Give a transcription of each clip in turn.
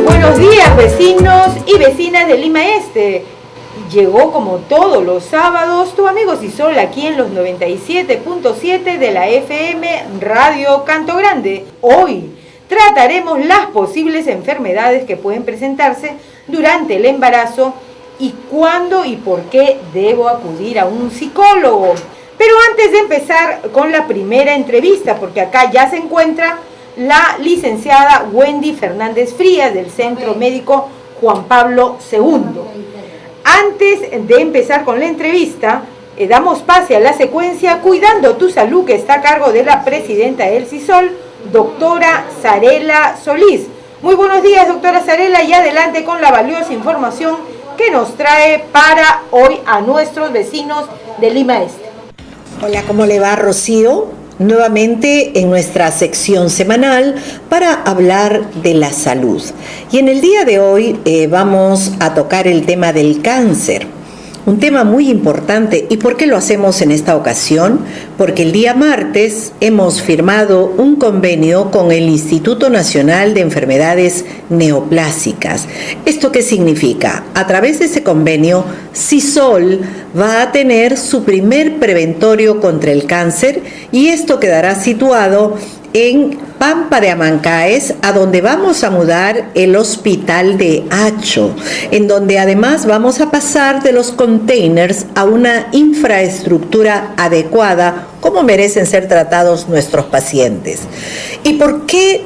Buenos días, vecinos y vecinas de Lima Este. Llegó como todos los sábados tu amigo Sisol aquí en los 97.7 de la FM Radio Canto Grande. Hoy trataremos las posibles enfermedades que pueden presentarse durante el embarazo y cuándo y por qué debo acudir a un psicólogo. Pero antes de empezar con la primera entrevista, porque acá ya se encuentra la licenciada Wendy Fernández Frías del Centro Médico Juan Pablo II. Antes de empezar con la entrevista, damos pase a la secuencia Cuidando tu Salud, que está a cargo de la presidenta del CISOL, doctora Zarela Solís. Muy buenos días, doctora Zarela, y adelante con la valiosa información que nos trae para hoy a nuestros vecinos de Lima Este. Hola, ¿cómo le va, Rocío? Nuevamente en nuestra sección semanal para hablar de la salud. Y en el día de hoy vamos a tocar el tema del cáncer. Un tema muy importante. ¿Y por qué lo hacemos en esta ocasión? Porque el día martes hemos firmado un convenio con el Instituto Nacional de Enfermedades Neoplásicas. ¿Esto qué significa? A través de ese convenio, CISOL va a tener su primer preventorio contra el cáncer y esto quedará situado en Pampa de Amancaes, a donde vamos a mudar el hospital de Hacho, en donde además vamos a pasar de los containers a una infraestructura adecuada, como merecen ser tratados nuestros pacientes. ¿Y por qué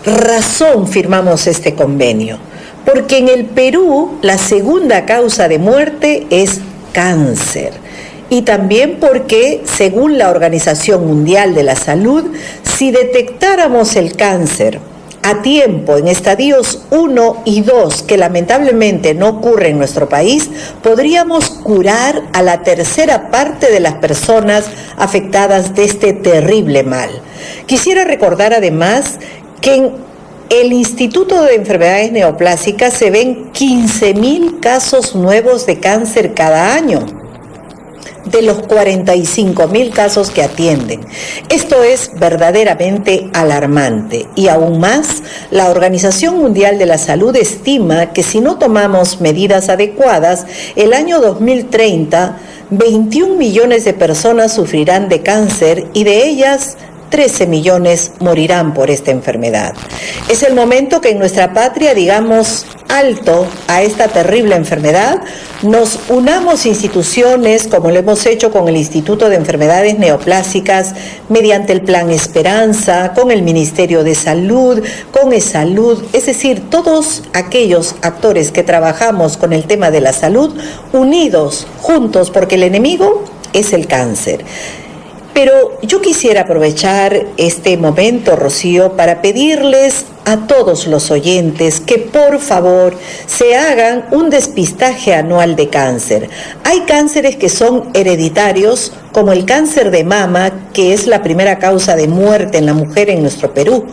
razón firmamos este convenio? Porque en el Perú la segunda causa de muerte es cáncer. Y también porque, según la Organización Mundial de la Salud, si detectáramos el cáncer a tiempo en estadios 1 y 2, que lamentablemente no ocurre en nuestro país, podríamos curar a la tercera parte de las personas afectadas de este terrible mal. Quisiera recordar además que en el Instituto de Enfermedades Neoplásicas se ven 15.000 casos nuevos de cáncer cada año, de los 45.000 casos que atienden. Esto es verdaderamente alarmante y aún más, la Organización Mundial de la Salud estima que si no tomamos medidas adecuadas, el año 2030, 21 millones de personas sufrirán de cáncer y de ellas 13 millones morirán por esta enfermedad. Es el momento que en nuestra patria digamos alto a esta terrible enfermedad, nos unamos instituciones como lo hemos hecho con el Instituto de Enfermedades Neoplásicas, mediante el Plan Esperanza, con el Ministerio de Salud, con eSalud, es decir, todos aquellos actores que trabajamos con el tema de la salud, unidos, juntos, porque el enemigo es el cáncer. Pero yo quisiera aprovechar este momento, Rocío, para pedirles a todos los oyentes que por favor se hagan un despistaje anual de cáncer. Hay cánceres que son hereditarios, como el cáncer de mama, que es la primera causa de muerte en la mujer en nuestro Perú,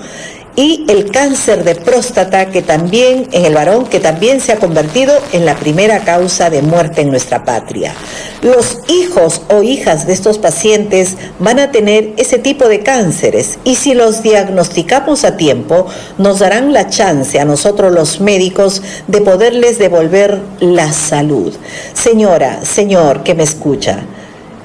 y el cáncer de próstata, que también en el varón, que también se ha convertido en la primera causa de muerte en nuestra patria. Los hijos o hijas de estos pacientes van a tener ese tipo de cánceres y si los diagnosticamos a tiempo, nos darán la chance a nosotros los médicos de poderles devolver la salud. Señora, señor que me escucha,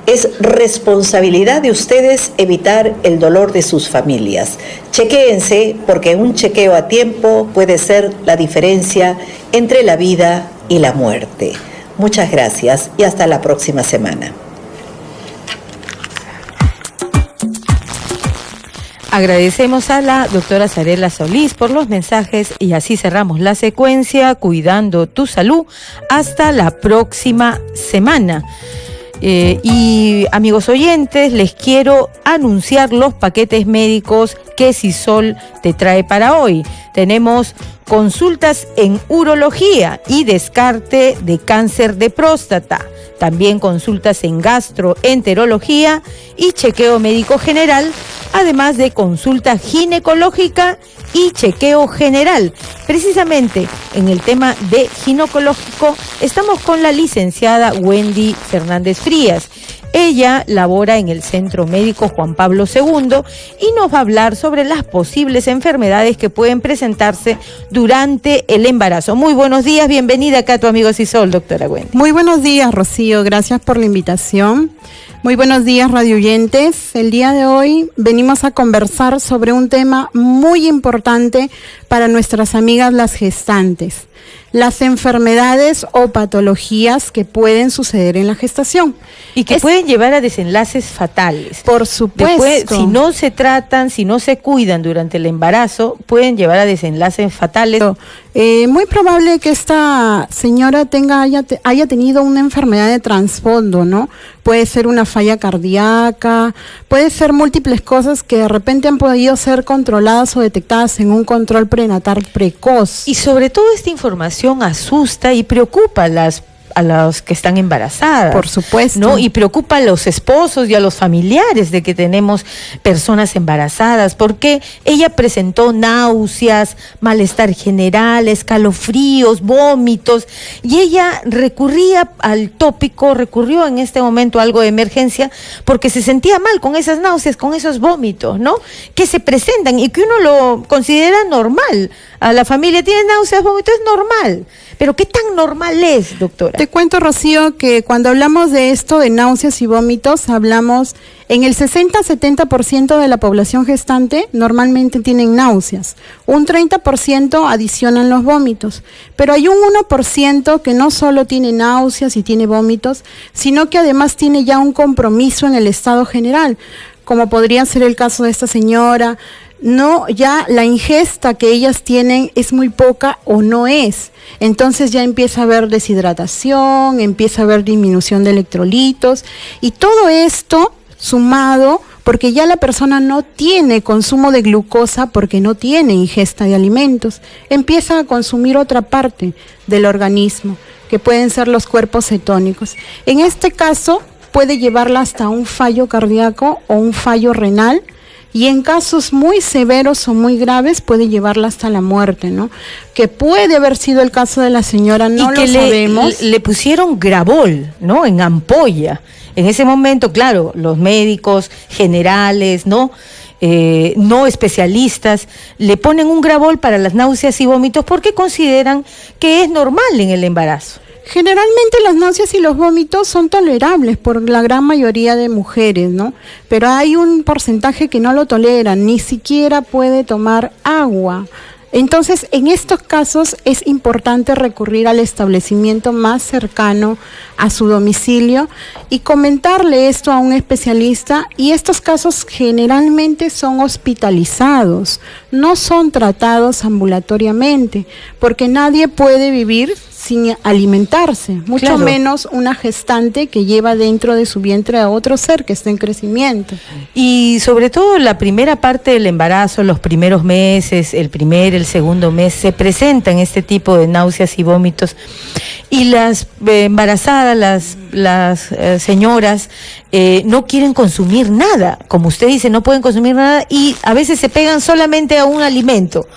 es responsabilidad de ustedes evitar el dolor de sus familias. Chequéense, porque un chequeo a tiempo puede ser la diferencia entre la vida y la muerte. Muchas gracias y hasta la próxima semana. Agradecemos a la doctora Zarela Solís por los mensajes y así cerramos la secuencia Cuidando tu Salud. Hasta la próxima semana. Y amigos oyentes, les quiero anunciar los paquetes médicos que CISOL te trae para hoy. Tenemos consultas en urología y descarte de cáncer de próstata. También consultas en gastroenterología y chequeo médico general, además de consulta ginecológica y chequeo general. Precisamente en el tema de ginecológico estamos con la licenciada Wendy Fernández Frías. Ella labora en el Centro Médico Juan Pablo II y nos va a hablar sobre las posibles enfermedades que pueden presentarse durante el embarazo. Muy buenos días, bienvenida acá a tu amigo Sisol, doctora Wendy. Muy buenos días, Rocío, gracias por la invitación. Muy buenos días, radioyentes. El día de hoy venimos a conversar sobre un tema muy importante para nuestras amigas las gestantes: las enfermedades o patologías que pueden suceder en la gestación. Y que pueden llevar a desenlaces fatales. Por supuesto. Después, si no se tratan, si no se cuidan durante el embarazo, pueden llevar a desenlaces fatales. Muy probable que esta señora haya tenido una enfermedad de trasfondo, ¿no? Puede ser una falla cardíaca, puede ser múltiples cosas que de repente han podido ser controladas o detectadas en un control prenatal precoz. Y sobre todo esta información asusta y preocupa a los que están embarazadas. Por supuesto. ¿No? Y preocupa a los esposos y a los familiares de que tenemos personas embarazadas, porque ella presentó náuseas, malestar general, escalofríos, vómitos, y ella recurrió en este momento a algo de emergencia porque se sentía mal con esas náuseas, con esos vómitos, ¿no? Que se presentan y que uno lo considera normal. A la familia tiene náuseas, vómitos, es normal. Pero ¿qué tan normal es, doctora? Te cuento, Rocío, que cuando hablamos de esto, de náuseas y vómitos, hablamos en el 60-70% de la población gestante normalmente tienen náuseas. Un 30% adicionan los vómitos. Pero hay un 1% que no solo tiene náuseas y tiene vómitos, sino que además tiene ya un compromiso en el estado general, como podría ser el caso de esta señora. No, ya la ingesta que ellas tienen es muy poca o no es. Entonces ya empieza a haber deshidratación, empieza a haber disminución de electrolitos, y todo esto sumado porque ya la persona no tiene consumo de glucosa porque no tiene ingesta de alimentos, empieza a consumir otra parte del organismo, que pueden ser los cuerpos cetónicos. En este caso puede llevarla hasta un fallo cardíaco o un fallo renal, y en casos muy severos o muy graves puede llevarla hasta la muerte, ¿no? Que puede haber sido el caso de la señora, no lo sabemos. Le pusieron Gravol, ¿no? En ampolla. En ese momento, claro, los médicos generales, ¿no? No especialistas, le ponen un Gravol para las náuseas y vómitos porque consideran que es normal en el embarazo. Generalmente las náuseas y los vómitos son tolerables por la gran mayoría de mujeres, ¿no? Pero hay un porcentaje que no lo tolera, ni siquiera puede tomar agua. Entonces, en estos casos es importante recurrir al establecimiento más cercano a su domicilio y comentarle esto a un especialista, y estos casos generalmente son hospitalizados, no son tratados ambulatoriamente, porque nadie puede vivir sin alimentarse, mucho claro. Menos una gestante que lleva dentro de su vientre a otro ser que está en crecimiento. Y sobre todo la primera parte del embarazo, los primeros meses, el segundo mes, se presentan este tipo de náuseas y vómitos, y las embarazadas, las señoras no quieren consumir nada, como usted dice, no pueden consumir nada, y a veces se pegan solamente a un alimento.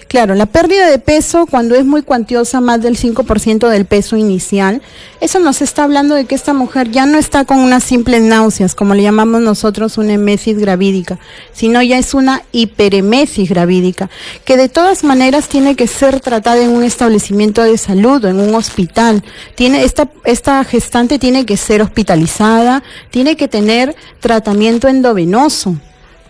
Claro, la pérdida de peso cuando es muy cuantiosa, más del 5% del peso inicial, eso nos está hablando de que esta mujer ya no está con unas simples náuseas, como le llamamos nosotros una emesis gravídica, sino ya es una hiperemesis gravídica, que de todas maneras tiene que ser tratada en un establecimiento de salud o en un hospital. Esta gestante tiene que ser hospitalizada, tiene que tener tratamiento endovenoso.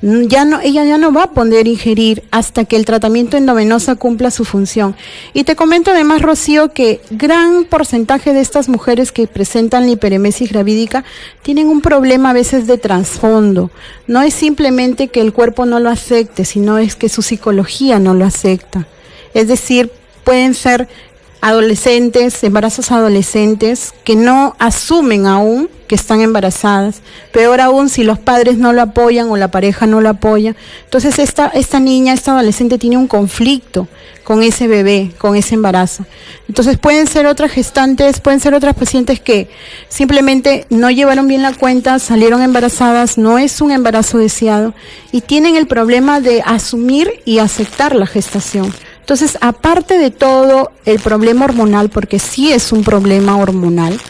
Ella ya no va a poder ingerir hasta que el tratamiento endovenoso cumpla su función. Y te comento además, Rocío, que gran porcentaje de estas mujeres que presentan la hiperemesis gravídica tienen un problema a veces de trasfondo. No es simplemente que el cuerpo no lo acepte, sino es que su psicología no lo acepta. Es decir, pueden ser adolescentes, embarazos adolescentes que no asumen aún que están embarazadas, peor aún si los padres no lo apoyan o la pareja no lo apoya. Entonces esta niña, esta adolescente tiene un conflicto con ese bebé, con ese embarazo. Entonces pueden ser otras gestantes, pueden ser otras pacientes que simplemente no llevaron bien la cuenta, salieron embarazadas, no es un embarazo deseado y tienen el problema de asumir y aceptar la gestación. Entonces, aparte de todo el problema hormonal, porque sí es un problema hormonal,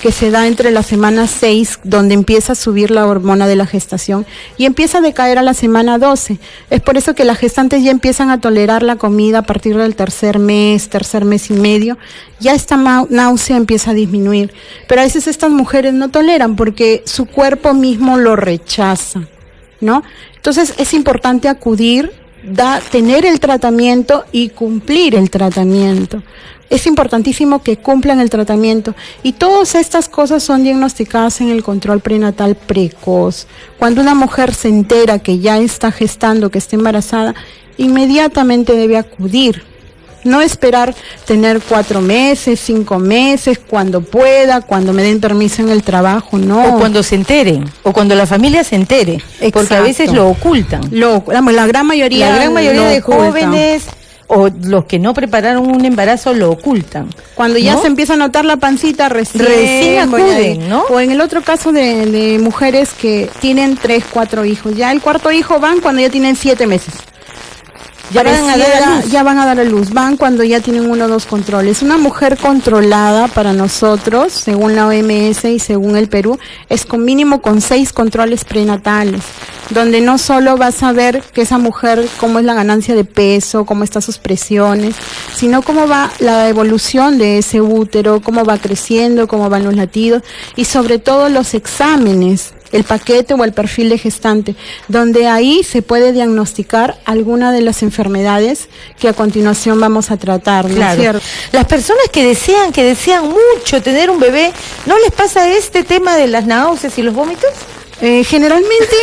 que se da entre la semana 6, donde empieza a subir la hormona de la gestación, y empieza a decaer a la semana 12. Es por eso que las gestantes ya empiezan a tolerar la comida a partir del tercer mes y medio, ya esta náusea empieza a disminuir. Pero a veces estas mujeres no toleran porque su cuerpo mismo lo rechaza, ¿no? Entonces, es importante acudir, tener el tratamiento y cumplir el tratamiento. Es importantísimo que cumplan el tratamiento y todas estas cosas son diagnosticadas en el control prenatal precoz. Cuando una mujer se entera que ya está gestando, que está embarazada, inmediatamente debe acudir. No esperar tener 4 meses, 5 meses, cuando pueda, cuando me den permiso en el trabajo, no. O cuando se enteren, o cuando la familia se entere. Exacto. Porque a veces lo ocultan. La gran mayoría de jóvenes o los que no prepararon un embarazo lo ocultan. Cuando ya se empieza a notar la pancita, recién acuden, ¿no? O en el otro caso de mujeres que tienen 3, 4 hijos. Ya el cuarto hijo van cuando ya tienen 7 meses. Ya van a dar a luz, van cuando ya tienen 1 o 2 controles. Una mujer controlada para nosotros, según la OMS y según el Perú, es con 6 controles prenatales, donde no solo vas a ver que esa mujer, cómo es la ganancia de peso, cómo están sus presiones, sino cómo va la evolución de ese útero, cómo va creciendo, cómo van los latidos y sobre todo los exámenes, el paquete o el perfil de gestante, donde ahí se puede diagnosticar alguna de las enfermedades que a continuación vamos a tratar, ¿no es cierto? Las personas que desean mucho tener un bebé, ¿no les pasa este tema de las náuseas y los vómitos? Generalmente,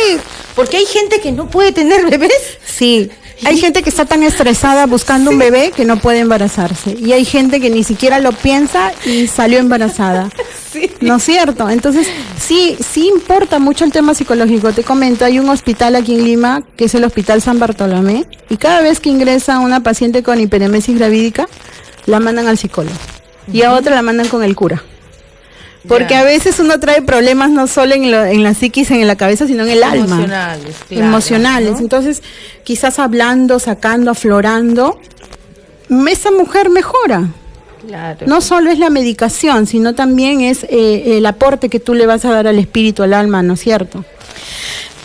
porque hay gente que no puede tener bebés. Sí. Hay gente que está tan estresada buscando un bebé que no puede embarazarse. Y hay gente que ni siquiera lo piensa y salió embarazada. Sí. ¿No es cierto? Entonces, sí importa mucho el tema psicológico. Te comento, hay un hospital aquí en Lima, que es el Hospital San Bartolomé, y cada vez que ingresa una paciente con hiperemesis gravídica, la mandan al psicólogo. Y a otra la mandan con el cura. Porque a veces uno trae problemas no solo en la psiquis, en la cabeza, sino en el alma. Emocionales. ¿No? Entonces, quizás hablando, sacando, aflorando, esa mujer mejora. Claro. No solo es la medicación, sino también es el aporte que tú le vas a dar al espíritu, al alma, ¿no es cierto?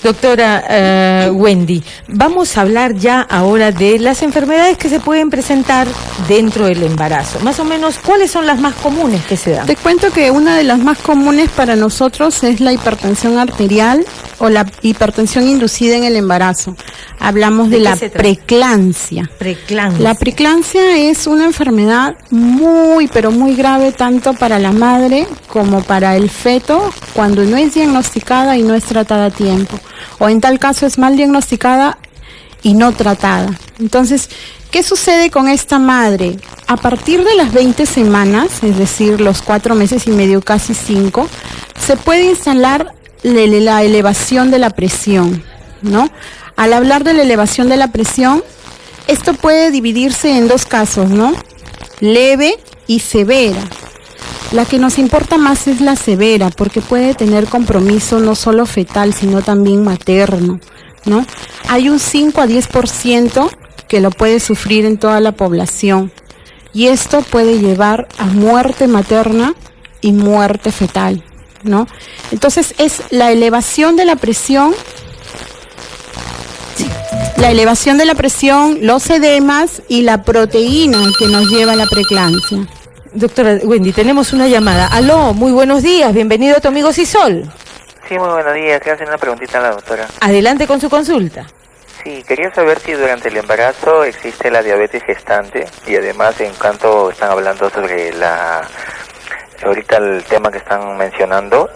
Doctora Wendy, vamos a hablar ya ahora de las enfermedades que se pueden presentar dentro del embarazo. Más o menos, ¿cuáles son las más comunes que se dan? Te cuento que una de las más comunes para nosotros es la hipertensión arterial o la hipertensión inducida en el embarazo. Hablamos de la preeclampsia. La preeclampsia es una enfermedad muy, pero muy grave tanto para la madre como para el feto cuando no es diagnosticada y no es tratada a tiempo. O en tal caso es mal diagnosticada y no tratada. Entonces, ¿qué sucede con esta madre? A partir de las 20 semanas, es decir, los 4 meses y medio, casi 5, se puede instalar la elevación de la presión, ¿no? Al hablar de la elevación de la presión, esto puede dividirse en 2 casos, ¿no? Leve y severa. La que nos importa más es la severa, porque puede tener compromiso no solo fetal, sino también materno, ¿no? Hay un 5 a 10% que lo puede sufrir en toda la población, y esto puede llevar a muerte materna y muerte fetal, ¿no? Entonces es la elevación de la presión, los edemas y la proteína que nos lleva a la preeclampsia. Doctora Wendy, tenemos una llamada. Aló, muy buenos días, bienvenido a Tu Amigo Sisol. Sí, muy buenos días, quiero hacer una preguntita a la doctora. Adelante con su consulta. Sí, quería saber si durante el embarazo existe la diabetes gestante y además en cuanto están hablando sobre ahorita el tema que están mencionando,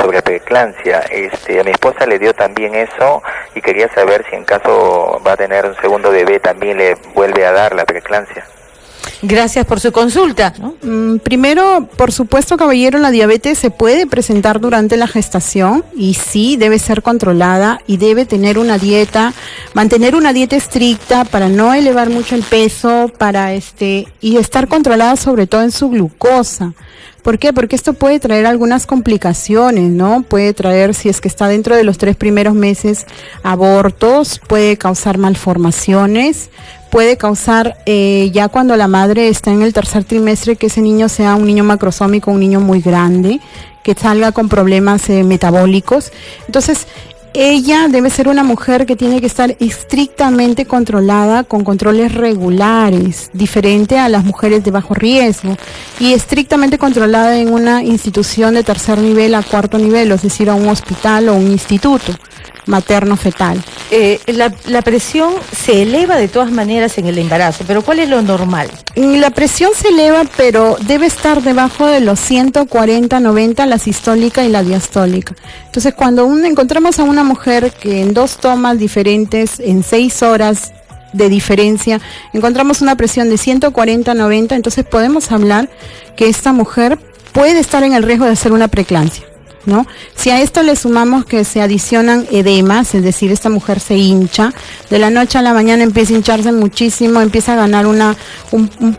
sobre preeclampsia, a mi esposa le dio también eso y quería saber si en caso va a tener un segundo bebé también le vuelve a dar la preeclampsia. Gracias por su consulta, ¿no? Primero, por supuesto, caballero, la diabetes se puede presentar durante la gestación y sí debe ser controlada y debe tener una dieta, mantener una dieta estricta para no elevar mucho el peso, y estar controlada sobre todo en su glucosa. ¿Por qué? Porque esto puede traer algunas complicaciones, ¿no? Puede traer, si es que está dentro de los 3 primeros meses, abortos, puede causar malformaciones, puede causar, ya cuando la madre está en el tercer trimestre, que ese niño sea un niño macrosómico, un niño muy grande, que salga con problemas metabólicos. Entonces, ella debe ser una mujer que tiene que estar estrictamente controlada, con controles regulares, diferente a las mujeres de bajo riesgo, y estrictamente controlada en una institución de tercer nivel a cuarto nivel, es decir, a un hospital o un instituto materno-fetal. La presión se eleva de todas maneras en el embarazo, pero ¿cuál es lo normal? La presión se eleva, pero debe estar debajo de los 140-90, la sistólica y la diastólica. Entonces, cuando encontramos a una mujer que en 2 tomas diferentes, en 6 horas de diferencia, encontramos una presión de 140-90, entonces podemos hablar que esta mujer puede estar en el riesgo de hacer una preeclampsia, ¿no? Si a esto le sumamos que se adicionan edemas, es decir, esta mujer se hincha, de la noche a la mañana empieza a hincharse muchísimo, empieza a ganar un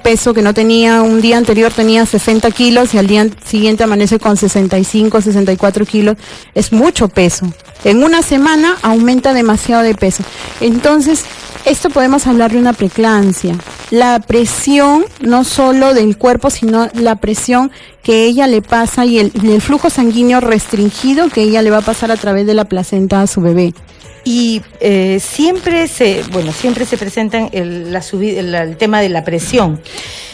peso que no tenía, un día anterior tenía 60 kilos y al día siguiente amanece con 65, 64 kilos, es mucho peso. En una semana aumenta demasiado de peso. Entonces, esto podemos hablar de una preeclampsia. La presión, no solo del cuerpo, sino la presión que ella le pasa y el flujo sanguíneo restringido que ella le va a pasar a través de la placenta a su bebé. Y siempre se presenta el tema de la presión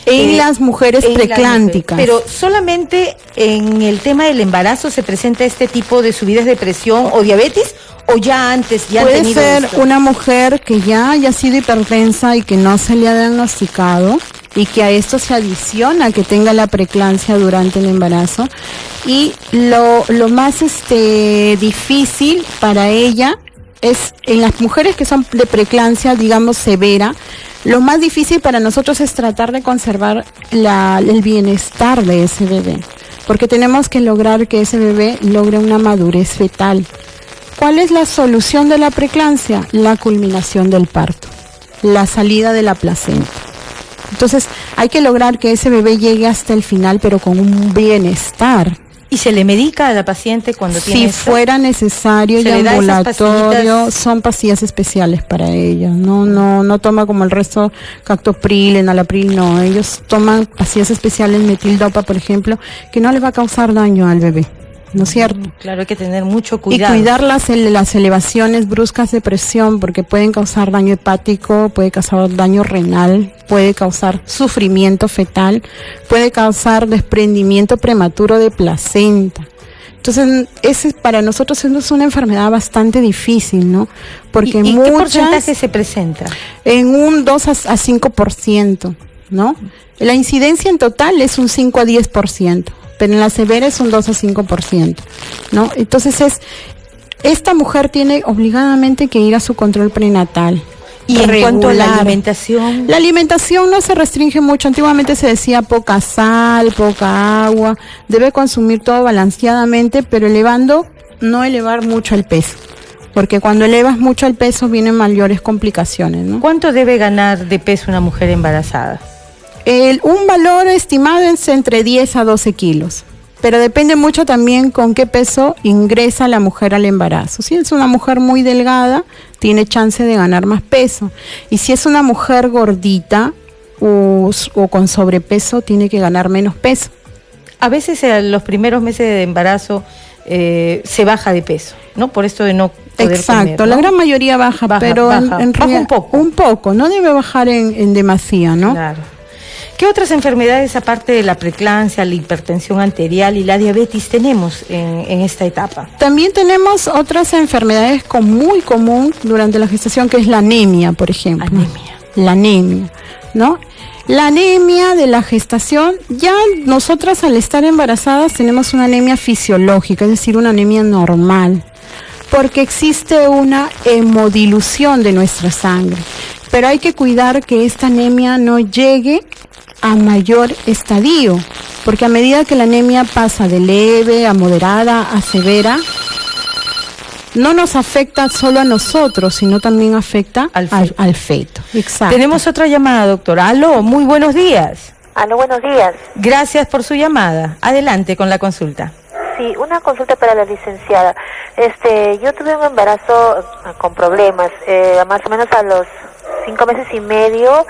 en las mujeres preclánticas. Pero solamente en el tema del embarazo se presenta este tipo de subidas de presión o diabetes, o ya antes ya puede han tenido ser esto. Una mujer que ya haya sido hipertensa y que no se le ha diagnosticado, y que a esto se adiciona que tenga la preeclampsia durante el embarazo. Y lo más difícil para ella es en las mujeres que son de preeclampsia, digamos, severa. Lo más difícil para nosotros es tratar de conservar el bienestar de ese bebé, porque tenemos que lograr que ese bebé logre una madurez fetal. ¿Cuál es la solución de la preeclampsia? La culminación del parto, la salida de la placenta. Entonces, hay que lograr que ese bebé llegue hasta el final, pero con un bienestar. ¿Y se le medica a la paciente cuando tiene Si esto? fuera necesario y ambulatorio, son pastillas especiales para ella. No toma como el resto Captopril, Enalapril, no. Ellos toman pastillas especiales, metildopa, por ejemplo, que no le va a causar daño al bebé, ¿no es cierto? Claro, hay que tener mucho cuidado. Y cuidar las elevaciones bruscas de presión, porque pueden causar daño hepático, puede causar daño renal, puede causar sufrimiento fetal, puede causar desprendimiento prematuro de placenta. Entonces, para nosotros es una enfermedad bastante difícil, ¿no? Porque ¿Y qué porcentaje se presenta? En un 2 a 5%, ¿no? La incidencia en total es un 5 a 10%. Pero en la severa es un 2 a 5%, ¿no? Entonces esta mujer tiene obligadamente que ir a su control prenatal. Y en cuanto a la alimentación. La alimentación no se restringe mucho. Antiguamente se decía poca sal, poca agua. Debe consumir todo balanceadamente, pero no elevar mucho el peso. Porque cuando elevas mucho el peso vienen mayores complicaciones, ¿no? ¿Cuánto debe ganar de peso una mujer embarazada? Un valor estimado es entre 10 a 12 kilos, pero depende mucho también con qué peso ingresa la mujer al embarazo. Si es una mujer muy delgada, tiene chance de ganar más peso, y si es una mujer gordita o con sobrepeso, tiene que ganar menos peso. A veces en los primeros meses de embarazo se baja de peso, ¿no? Por esto de no poder Exacto, comer, ¿no? La gran mayoría baja, pero baja un poco. Un poco, no debe bajar en demasía, ¿no? Claro. ¿Qué otras enfermedades, aparte de la preeclampsia, la hipertensión arterial y la diabetes, tenemos en esta etapa? También tenemos otras enfermedades muy común durante la gestación, que es la anemia, por ejemplo. La anemia, ¿no? La anemia de la gestación, ya nosotras al estar embarazadas tenemos una anemia fisiológica, es decir, una anemia normal, porque existe una hemodilución de nuestra sangre. pero hay que cuidar que esta anemia no llegue a mayor estadio, porque a medida que la anemia pasa de leve a moderada a severa, no nos afecta solo a nosotros, sino también afecta al feto. Exacto. Tenemos otra llamada, doctora. Aló, muy buenos días. Aló, buenos días. Gracias por su llamada. Adelante con la consulta. Sí, una consulta para la licenciada. Yo tuve un embarazo con problemas, más o menos a los 5 meses y medio,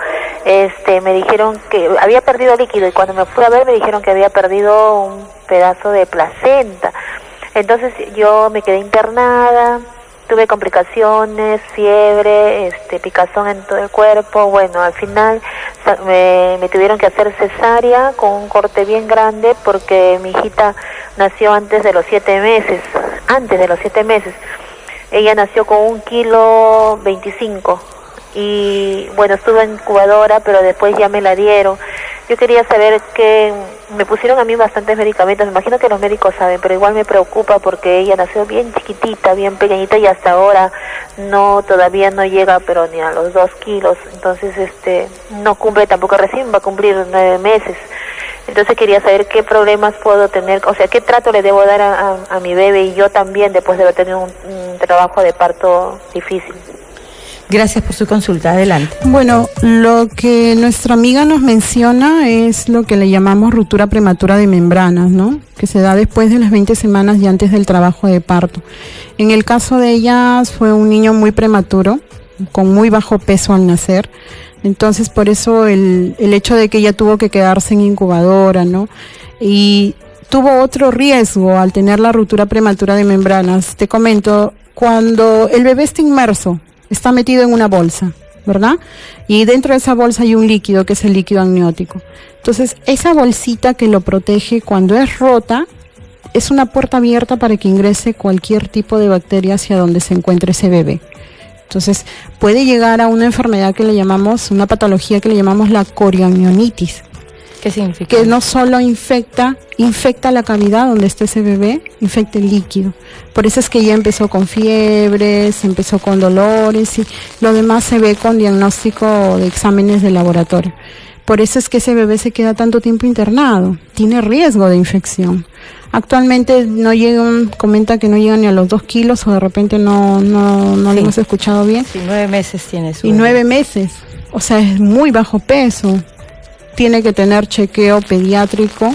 me dijeron que había perdido líquido y cuando me fui a ver me dijeron que había perdido un pedazo de placenta. Entonces yo me quedé internada, tuve complicaciones, fiebre, picazón en todo el cuerpo. Bueno, al final me tuvieron que hacer cesárea con un corte bien grande porque mi hijita nació antes de los 7 meses. Ella nació con 1,25 kg y bueno, estuve en incubadora, pero después ya me la dieron. Yo quería saber que me pusieron a mí bastantes medicamentos, me imagino que los médicos saben, pero igual me preocupa porque ella nació bien chiquitita, bien pequeñita y hasta ahora todavía no llega pero ni a los 2 kilos, entonces no cumple tampoco, recién va a cumplir 9 meses. Entonces quería saber qué problemas puedo tener, o sea, qué trato le debo dar a mi bebé y yo también después de haber tenido un trabajo de parto difícil. Gracias por su consulta. Adelante. Bueno, lo que nuestra amiga nos menciona es lo que le llamamos ruptura prematura de membranas, ¿no? Que se da después de las 20 semanas y antes del trabajo de parto. En el caso de ella fue un niño muy prematuro, con muy bajo peso al nacer. Entonces, por eso el hecho de que ella tuvo que quedarse en incubadora, ¿no? Y tuvo otro riesgo al tener la ruptura prematura de membranas. Te comento, cuando el bebé está inmerso, está metido en una bolsa, ¿verdad? Y dentro de esa bolsa hay un líquido que es el líquido amniótico. Entonces, esa bolsita que lo protege cuando es rota, es una puerta abierta para que ingrese cualquier tipo de bacteria hacia donde se encuentre ese bebé. Entonces, puede llegar a una enfermedad que le llamamos, una patología que le llamamos la corioamnionitis. ¿Qué significa? Que no solo infecta la cavidad donde está ese bebé, infecta el líquido. Por eso es que ya empezó con fiebres, empezó con dolores y lo demás se ve con diagnóstico de exámenes de laboratorio. Por eso es que ese bebé se queda tanto tiempo internado, tiene riesgo de infección. Actualmente comenta que no llega ni a los 2 kilos o de repente no lo hemos escuchado bien. Sí, 9 meses tiene su bebé. 9 meses, o sea, es muy bajo peso. Tiene que tener chequeo pediátrico,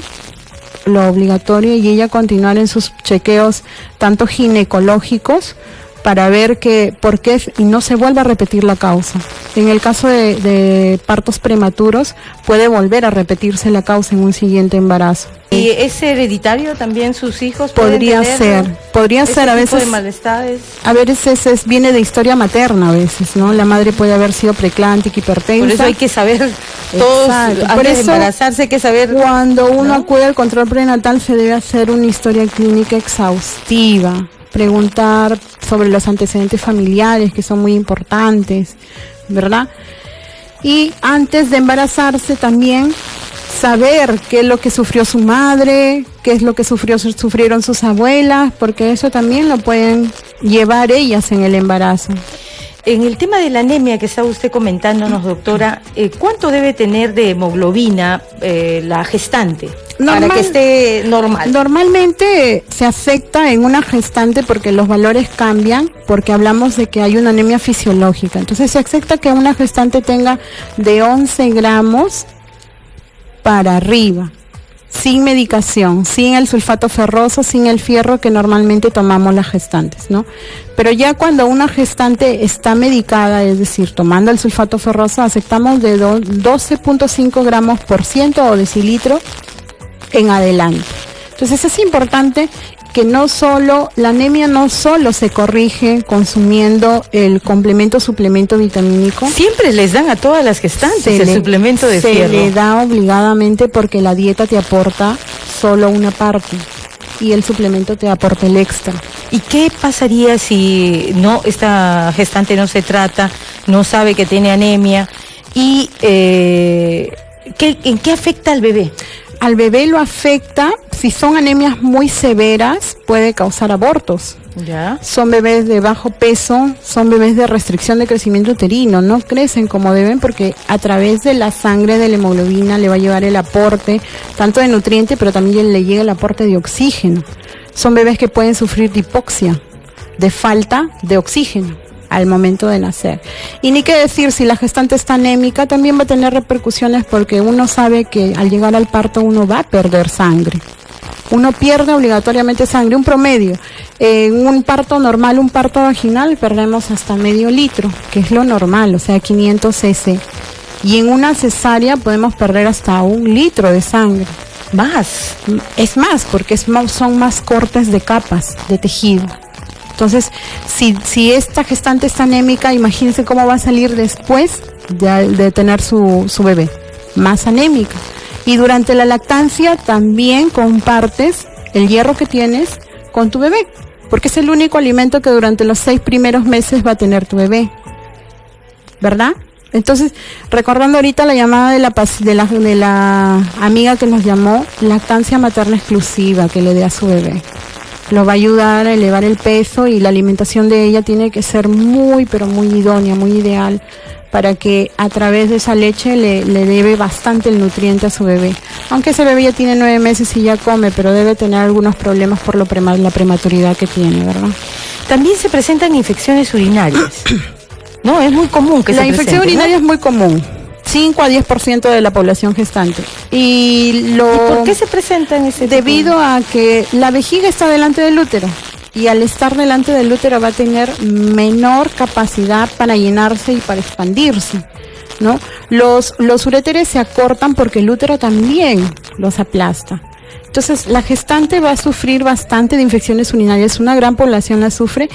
lo obligatorio, y ella continuar en sus chequeos tanto ginecológicos para ver por qué y no se vuelva a repetir la causa. En el caso de partos prematuros puede volver a repetirse la causa en un siguiente embarazo. ¿Y es hereditario también sus hijos? Podría ser a veces. De malestares. A veces viene de historia materna a veces, ¿no? La madre puede haber sido preeclántica, hipertensa. Por eso hay que saber todos antes de embarazarse, hay que saber. Cuando uno acude al control prenatal se debe hacer una historia clínica exhaustiva, preguntar sobre los antecedentes familiares que son muy importantes, ¿verdad? Y antes de embarazarse también saber qué es lo que sufrió su madre, qué es lo que sufrieron sus abuelas, porque eso también lo pueden llevar ellas en el embarazo. En el tema de la anemia que estaba usted comentándonos, doctora, ¿cuánto debe tener de hemoglobina la gestante para que esté normal? Normalmente se acepta en una gestante porque los valores cambian, porque hablamos de que hay una anemia fisiológica. Entonces se acepta que una gestante tenga de 11 gramos para arriba, sin medicación, sin el sulfato ferroso, sin el fierro que normalmente tomamos las gestantes, ¿no? Pero ya cuando una gestante está medicada, es decir, tomando el sulfato ferroso, aceptamos de 12.5 gramos por ciento o decilitro en adelante. Entonces es importante que la anemia no solo se corrige consumiendo el suplemento vitamínico. Siempre les dan a todas las gestantes el suplemento de fierro. Se le da obligadamente porque la dieta te aporta solo una parte y el suplemento te aporta el extra. ¿Y qué pasaría si esta gestante no se trata, no sabe que tiene anemia y en qué afecta al bebé? Al bebé lo afecta, si son anemias muy severas, puede causar abortos. Ya. Son bebés de bajo peso, son bebés de restricción de crecimiento uterino, no crecen como deben porque a través de la sangre de la hemoglobina le va a llevar el aporte tanto de nutriente, pero también le llega el aporte de oxígeno. Son bebés que pueden sufrir de hipoxia, de falta de oxígeno al momento de nacer. Y ni qué decir, si la gestante está anémica, también va a tener repercusiones porque uno sabe que al llegar al parto uno va a perder sangre. Uno pierde obligatoriamente sangre, un promedio. En un parto normal, un parto vaginal, perdemos hasta medio litro, que es lo normal, o sea, 500 cc. Y en una cesárea podemos perder hasta 1 litro de sangre. Más. Es más, porque son más cortes de capas de tejido. Entonces, si esta gestante está anémica, imagínense cómo va a salir después de tener su bebé, más anémica. Y durante la lactancia también compartes el hierro que tienes con tu bebé, porque es el único alimento que durante los 6 primeros meses va a tener tu bebé, ¿verdad? Entonces, recordando ahorita la llamada de la amiga que nos llamó, lactancia materna exclusiva que le dé a su bebé. Lo va a ayudar a elevar el peso y la alimentación de ella tiene que ser muy, pero muy idónea, muy ideal, para que a través de esa leche le debe bastante el nutriente a su bebé. Aunque ese bebé ya tiene 9 meses y ya come, pero debe tener algunos problemas por la prematuridad que tiene, ¿verdad? También se presentan infecciones urinarias. No, es muy común que la se presente. infección urinaria es muy común. 5 a 10% de la población gestante. ¿Y por qué se presentan ese tipo? Debido a que la vejiga está delante del útero. Y al estar delante del útero va a tener menor capacidad para llenarse y para expandirse, ¿no? Los uréteres se acortan porque el útero también los aplasta. Entonces, la gestante va a sufrir bastante de infecciones urinarias. Una gran población la sufre,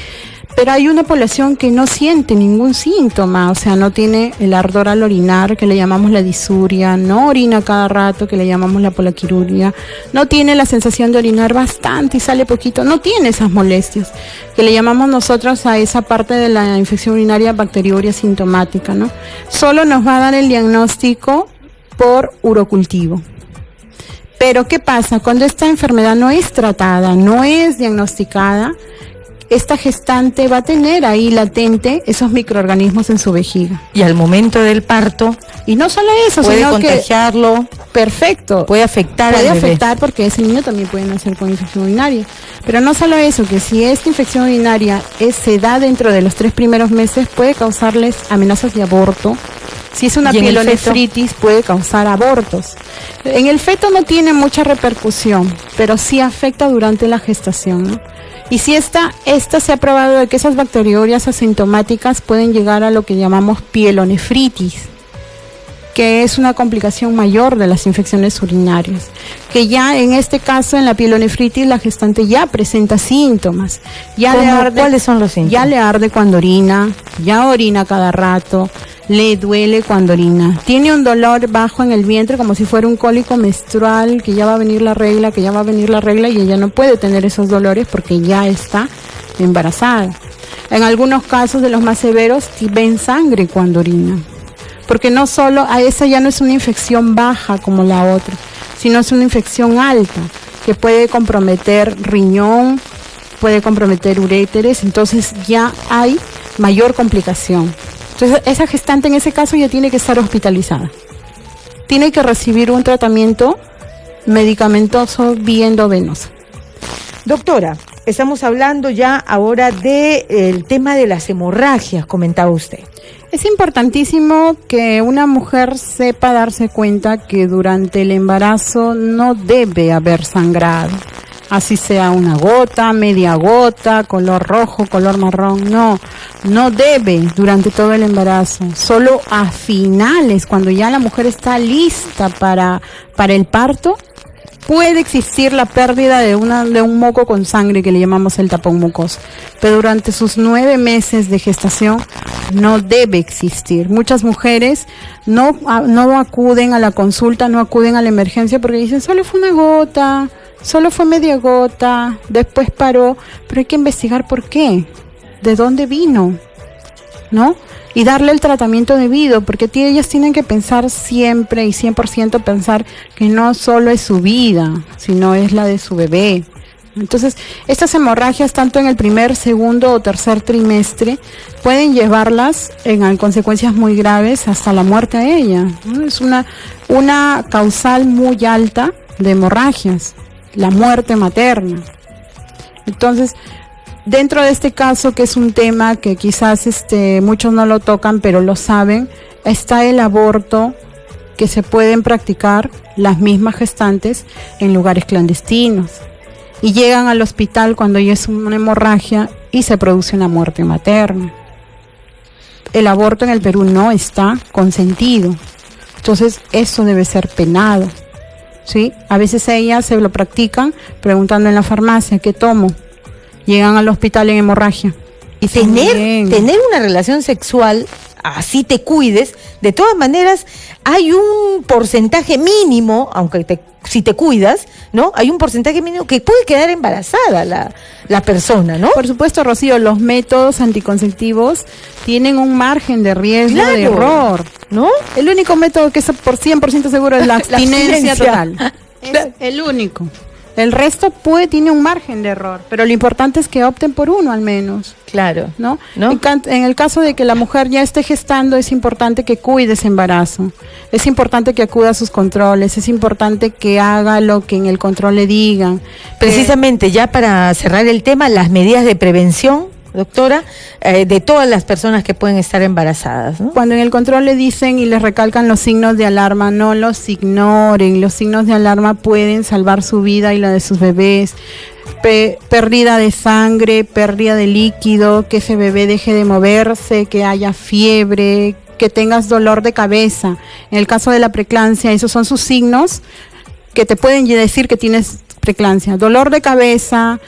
pero hay una población que no siente ningún síntoma, o sea, no tiene el ardor al orinar, que le llamamos la disuria, no orina cada rato, que le llamamos la polaquiruria, no tiene la sensación de orinar bastante y sale poquito, no tiene esas molestias, que le llamamos nosotros a esa parte de la infección urinaria bacteriuria sintomática, ¿no? Solo nos va a dar el diagnóstico por urocultivo. Pero ¿qué pasa? Cuando esta enfermedad no es tratada, no es diagnosticada, esta gestante va a tener ahí latente esos microorganismos en su vejiga. Y al momento del parto, y no solo eso, puede sino contagiarlo, que, perfecto, puede afectar puede al bebé. afectar porque ese niño también puede nacer con infección urinaria. Pero no solo eso, que si esta infección urinaria se da dentro de los 3 primeros meses, puede causarles amenazas de aborto. Si es una pielonefritis, puede causar abortos. En el feto no tiene mucha repercusión, pero sí afecta durante la gestación, ¿no? Y si esta se ha probado de que esas bacteriurias asintomáticas pueden llegar a lo que llamamos pielonefritis, que es una complicación mayor de las infecciones urinarias, que ya en este caso en la pielonefritis la gestante ya presenta síntomas. ¿Cuáles son los síntomas? Ya le arde cuando orina, ya orina cada rato, le duele cuando orina, tiene un dolor bajo en el vientre como si fuera un cólico menstrual, que ya va a venir la regla, y ella no puede tener esos dolores porque ya está embarazada. En algunos casos de los más severos ven sangre cuando orina, porque no solo a esa ya no es una infección baja como la otra, sino es una infección alta que puede comprometer riñón, puede comprometer uréteres, entonces ya hay mayor complicación. Entonces, esa gestante en ese caso ya tiene que estar hospitalizada. Tiene que recibir un tratamiento medicamentoso vía endovenosa. Doctora, estamos hablando ya ahora del tema de las hemorragias, comentaba usted. Es importantísimo que una mujer sepa darse cuenta que durante el embarazo no debe haber sangrado. Así sea una gota, media gota, color rojo, color marrón, no debe durante todo el embarazo. Solo a finales, cuando ya la mujer está lista para el parto, puede existir la pérdida de un moco con sangre que le llamamos el tapón mucoso. Pero durante sus 9 meses de gestación no debe existir. Muchas mujeres no acuden a la consulta, no acuden a la emergencia porque dicen, solo fue una gota, solo fue media gota, después paró, pero hay que investigar por qué, de dónde vino, ¿no? Y darle el tratamiento debido, porque ellas tienen que pensar siempre y 100% pensar que no solo es su vida, sino es la de su bebé, Entonces, estas hemorragias, tanto en el primer, segundo o tercer trimestre, pueden llevarlas en consecuencias muy graves hasta la muerte a ella, ¿no? Es una causal muy alta de hemorragias, la muerte materna. Entonces, dentro de este caso, que es un tema que quizás muchos no lo tocan, pero lo saben, está el aborto que se pueden practicar las mismas gestantes en lugares clandestinos. Y llegan al hospital cuando ya es una hemorragia y se produce una muerte materna. El aborto en el Perú no está consentido. Entonces, eso debe ser penado, ¿sí? A veces ellas se lo practican preguntando en la farmacia, ¿qué tomo? Llegan al hospital en hemorragia. Y tener una relación sexual, así te cuides, de todas maneras hay un porcentaje mínimo, aunque si te cuidas, ¿no? Hay un porcentaje mínimo que puede quedar embarazada la persona, ¿no? Por supuesto, Rocío, los métodos anticonceptivos tienen un margen de riesgo, de error, ¿no? El único método que es por 100% seguro es la abstinencia total. Es el único. El resto tiene un margen de error, pero lo importante es que opten por uno al menos. Claro. ¿No? En el caso de que la mujer ya esté gestando, es importante que cuide ese embarazo. Es importante que acuda a sus controles, es importante que haga lo que en el control le digan. Precisamente, ya para cerrar el tema, las medidas de prevención, doctora, de todas las personas que pueden estar embarazadas, ¿no? Cuando en el control le dicen y les recalcan los signos de alarma, no los ignoren. Los signos de alarma pueden salvar su vida y la de sus bebés. Pérdida de sangre, pérdida de líquido, que ese bebé deje de moverse, que haya fiebre, que tengas dolor de cabeza. En el caso de la preeclampsia, esos son sus signos que te pueden decir que tienes preeclampsia: dolor de cabeza,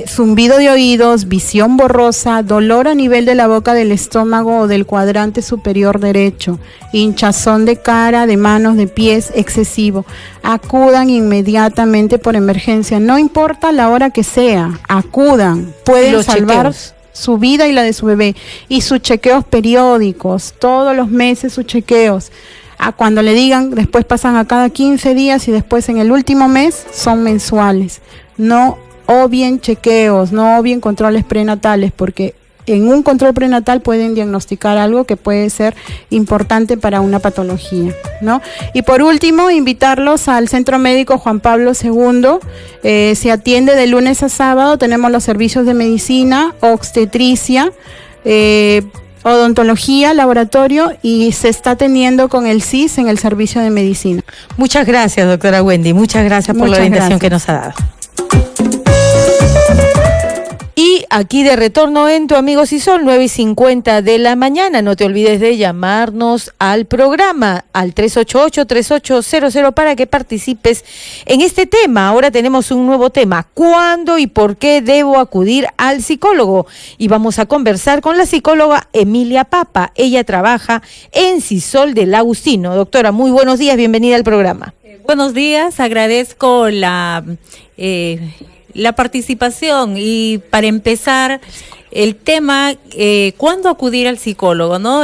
zumbido de oídos, visión borrosa, dolor a nivel de la boca, del estómago o del cuadrante superior derecho, hinchazón de cara, de manos, de pies excesivo. Acudan inmediatamente por emergencia, no importa la hora que sea, acudan, pueden salvar su vida y la de su bebé. Y sus chequeos periódicos, todos los meses sus chequeos. Cuando le digan, después pasan a cada 15 días y después en el último mes son mensuales. No obvien chequeos, no obvien controles prenatales, porque en un control prenatal pueden diagnosticar algo que puede ser importante para una patología, ¿no? Y por último, invitarlos al Centro Médico Juan Pablo II. Se atiende de lunes a sábado, tenemos los servicios de medicina, obstetricia, odontología, laboratorio, y se está atendiendo con el CIS en el servicio de medicina. Muchas gracias, doctora Wendy, muchas gracias por la orientación que nos ha dado. Y aquí de retorno en Tu Amigo Si Son, 9:50 de la mañana. No te olvides de llamarnos al programa, al 388-3800, para que participes en este tema. Ahora tenemos un nuevo tema: ¿cuándo y por qué debo acudir al psicólogo? Y vamos a conversar con la psicóloga Emilia Papa. Ella trabaja en Sisol del Agustino. Doctora, muy buenos días, bienvenida al programa. Buenos días, agradezco la participación. Y para empezar, el tema, ¿cuándo acudir al psicólogo? ¿No?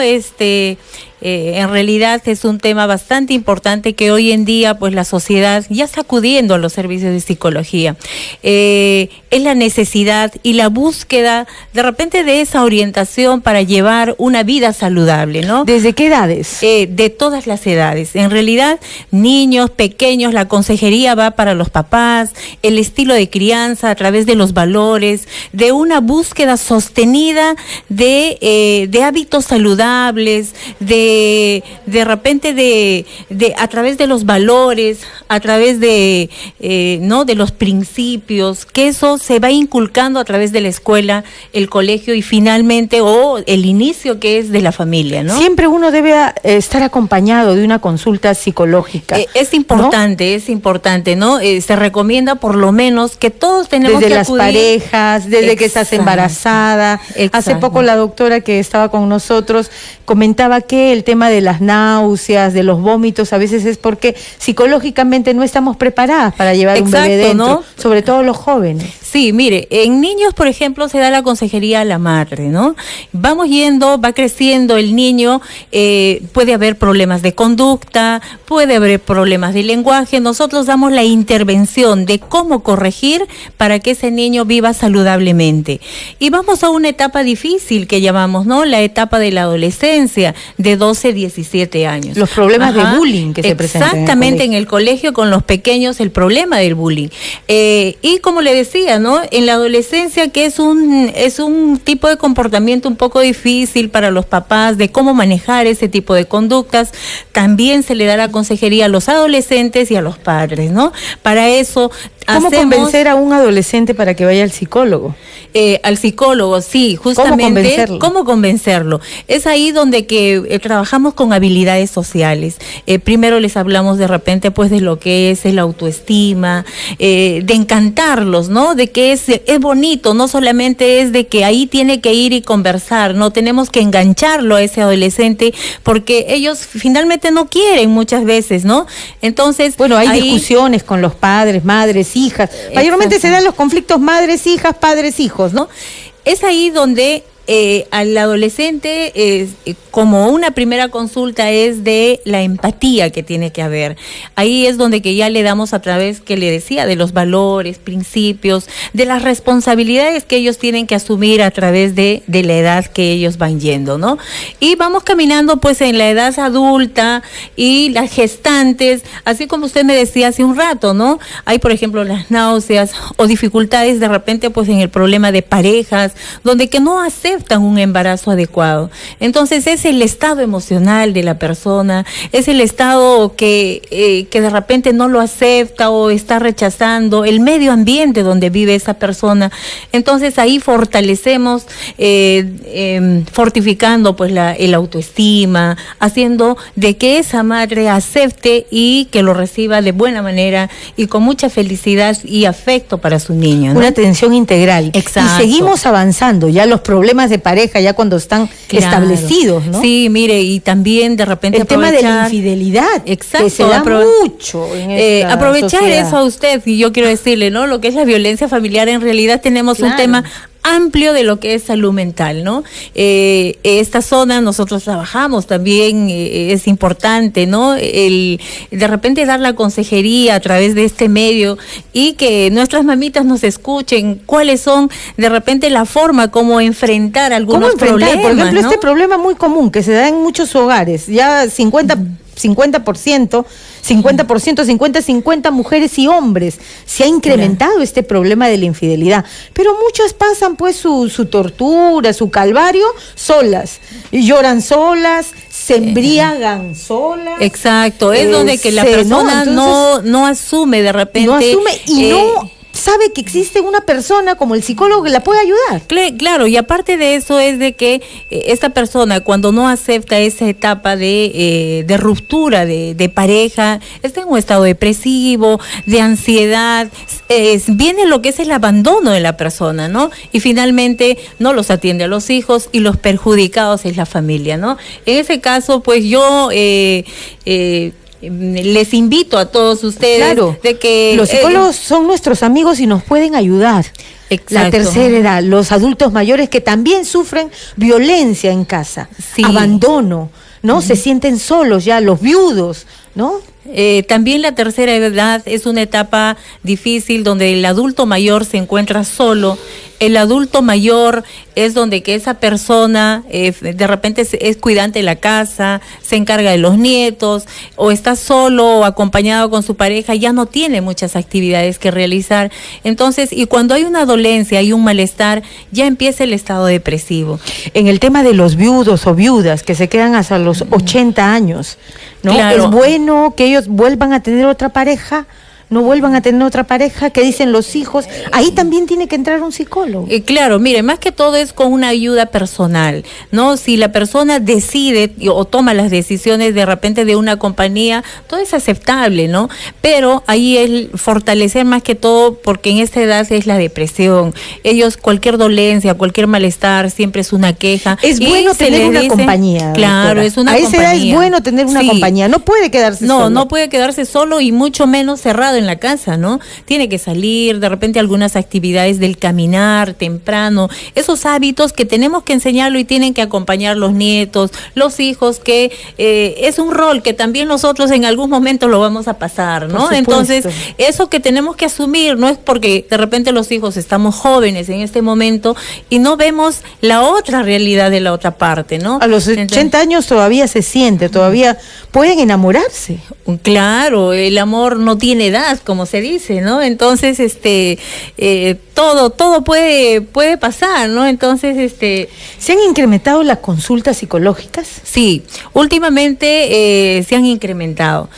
En realidad es un tema bastante importante que hoy en día pues la sociedad ya está acudiendo a los servicios de psicología. Es la necesidad y la búsqueda de repente de esa orientación para llevar una vida saludable, ¿no? ¿Desde qué edades? De todas las edades. En realidad, niños pequeños, la consejería va para los papás, el estilo de crianza a través de los valores, de una búsqueda sostenida de hábitos saludables, de repente a través de los valores, a través de los principios, que eso se va inculcando a través de la escuela, el colegio y finalmente el inicio que es de la familia, ¿no? Siempre uno debe estar acompañado de una consulta psicológica. Es importante, ¿no? Es importante, ¿no? Se recomienda por lo menos que todos tenemos desde que las acudir. Parejas, desde que estás embarazada. Exacto. Hace poco la doctora que estaba con nosotros comentaba que el tema de las náuseas, de los vómitos, a veces es porque psicológicamente no estamos preparadas para llevar un bebé dentro, ¿no? Sobre todo los jóvenes. Sí, mire, en niños, por ejemplo, se da la consejería a la madre, ¿no? Vamos yendo, va creciendo el niño, puede haber problemas de conducta, puede haber problemas de lenguaje. Nosotros damos la intervención de cómo corregir para que ese niño viva saludablemente. Y vamos a una etapa difícil que llamamos, ¿no? La etapa de la adolescencia, de 12, 17 años. Los problemas de bullying que se presentan. Exactamente, en el colegio con los pequeños, el problema del bullying. Y como le decía, ¿no? En la adolescencia, que es un tipo de comportamiento un poco difícil para los papás, de cómo manejar ese tipo de conductas, también se le da la consejería a los adolescentes y a los padres, ¿no? Para eso ¿Cómo convencer a un adolescente para que vaya al psicólogo? Al psicólogo, sí, justamente. ¿Cómo convencerlo? Es ahí donde que trabajamos con habilidades sociales. Primero les hablamos de repente pues de lo que es el autoestima, de encantarlos, ¿no? De que es bonito, no solamente es de que ahí tiene que ir y conversar, no tenemos que engancharlo a ese adolescente porque ellos finalmente no quieren muchas veces, ¿no? Entonces, bueno, hay discusiones con los padres, madres, hijas. Mayormente se dan los conflictos madres, hijas, padres, hijos, ¿no? Es ahí donde al adolescente, como una primera consulta, es de la empatía que tiene que haber. Ahí es donde que ya le damos a través, que le decía, de los valores, principios, de las responsabilidades que ellos tienen que asumir a través de la edad que ellos van yendo, ¿no? Y vamos caminando pues en la edad adulta y las gestantes, así como usted me decía hace un rato, ¿no? Hay, por ejemplo, las náuseas o dificultades de repente pues en el problema de parejas, donde que no aceptan un embarazo adecuado. Entonces es el estado emocional de la persona, es el estado que de repente no lo acepta o está rechazando, el medio ambiente donde vive esa persona. Entonces ahí fortalecemos, fortificando pues el autoestima, haciendo de que esa madre acepte y que lo reciba de buena manera y con mucha felicidad y afecto para su niño, ¿no? Una atención integral. Exacto. Y seguimos avanzando, ya los problemas de pareja ya cuando están establecidos, ¿no? Sí, mire, y también de repente el tema de la infidelidad, exacto, que se da mucho en esta aprovechar sociedad. Eso a usted, y yo quiero decirle, ¿no? Lo que es la violencia familiar, en realidad tenemos un tema amplio de lo que es salud mental, ¿no? Esta zona nosotros trabajamos también, es importante, ¿no? De repente dar la consejería a través de este medio y que nuestras mamitas nos escuchen cuáles son de repente la forma como enfrentar algunos problemas. Por ejemplo, ¿no? este problema muy común que se da en muchos hogares, ya 50%, 50% mujeres y hombres. Se ha incrementado este problema de la infidelidad. Pero muchas pasan pues su tortura, su calvario solas. Y lloran solas, se embriagan solas. Exacto, es donde que la persona no asume de repente. No asume y no sabe que existe una persona como el psicólogo que la puede ayudar. Claro, y aparte de eso es de que esta persona cuando no acepta esa etapa de ruptura de pareja, está en un estado depresivo, de ansiedad, viene lo que es el abandono de la persona, ¿no? Y finalmente no los atiende a los hijos y los perjudicados es la familia, ¿no? En ese caso, pues yo les invito a todos ustedes de que los psicólogos son nuestros amigos y nos pueden ayudar. Exacto. La tercera edad, los adultos mayores que también sufren violencia en casa, abandono, ¿no? Se sienten solos ya, los viudos, ¿no? También la tercera edad es una etapa difícil donde el adulto mayor se encuentra solo. El adulto mayor es donde que esa persona de repente es cuidante de la casa, se encarga de los nietos, o está solo o acompañado con su pareja, ya no tiene muchas actividades que realizar. Entonces, y cuando hay una dolencia, hay un malestar, ya empieza el estado depresivo. En el tema de los viudos o viudas que se quedan hasta los 80 años, ¿no? Claro. Es bueno que ellos vuelvan a tener otra pareja, no vuelvan a tener otra pareja, que dicen los hijos, ahí también tiene que entrar un psicólogo. Claro, mire, más que todo es con una ayuda personal, ¿no? Si la persona decide o toma las decisiones de repente de una compañía, todo es aceptable, ¿no? Pero ahí es fortalecer más que todo, porque en esta edad es la depresión. Ellos, cualquier dolencia, cualquier malestar, siempre es una queja. Es bueno tener una compañía. Claro, doctora. es una compañía. A esa compañía. edad es bueno tener una compañía, no puede quedarse solo. No puede quedarse solo y mucho menos cerrado encerrado en la casa, ¿no? Tiene que salir, de repente algunas actividades del caminar temprano, esos hábitos que tenemos que enseñarlo y tienen que acompañar los nietos, los hijos, que es un rol que también nosotros en algún momento lo vamos a pasar, ¿no? Entonces, eso que tenemos que asumir, no es porque de repente los hijos estamos jóvenes en este momento y no vemos la otra realidad de la otra parte, ¿no? A los 80 años todavía se siente, todavía pueden enamorarse. Claro, el amor no tiene edad, como se dice, ¿no? Entonces, todo puede pasar, ¿no? Entonces, ¿se han incrementado las consultas psicológicas? Sí, últimamente se han incrementado.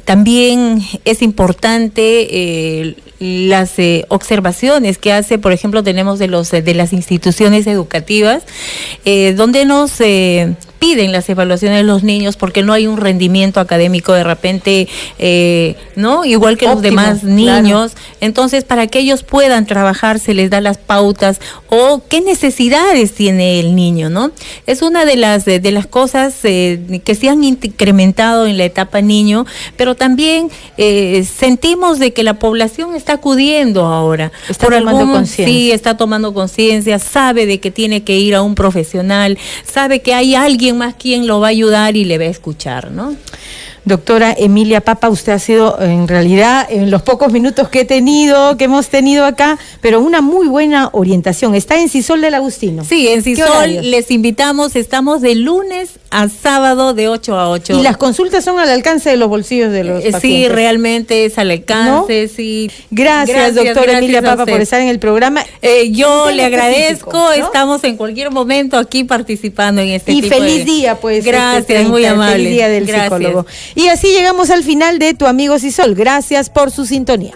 También es importante las observaciones que hace, por ejemplo, tenemos de las instituciones educativas, donde nos piden las evaluaciones de los niños porque no hay un rendimiento académico de repente, ¿no? Igual que óptimo, los demás niños. Claro. Entonces, para que ellos puedan trabajar, se les da las pautas o qué necesidades tiene el niño, ¿no? Es una de las cosas que se han incrementado en la etapa niño, pero también sentimos de que la población está acudiendo ahora. Está tomando conciencia. Sí, está tomando conciencia, sabe de que tiene que ir a un profesional, sabe que hay alguien más quien lo va a ayudar y le va a escuchar, ¿no? Doctora Emilia Papa, usted ha sido en realidad, en los pocos minutos que hemos tenido acá, pero una muy buena orientación. Está en Sisol del Agustino. Sí, en Sisol les invitamos, estamos de lunes a sábado de 8 a 8. ¿Y las consultas son al alcance de los bolsillos de los pacientes? Sí, realmente es al alcance, ¿no? Sí. Gracias, doctora Emilia Papa, por estar en el programa. Yo le agradezco, ¿no? Estamos en cualquier momento aquí participando en este tipo de... Y feliz día, pues. Gracias, muy amable. Feliz día del psicólogo. Y así llegamos al final de Tu Amigo Sisol. Gracias por su sintonía.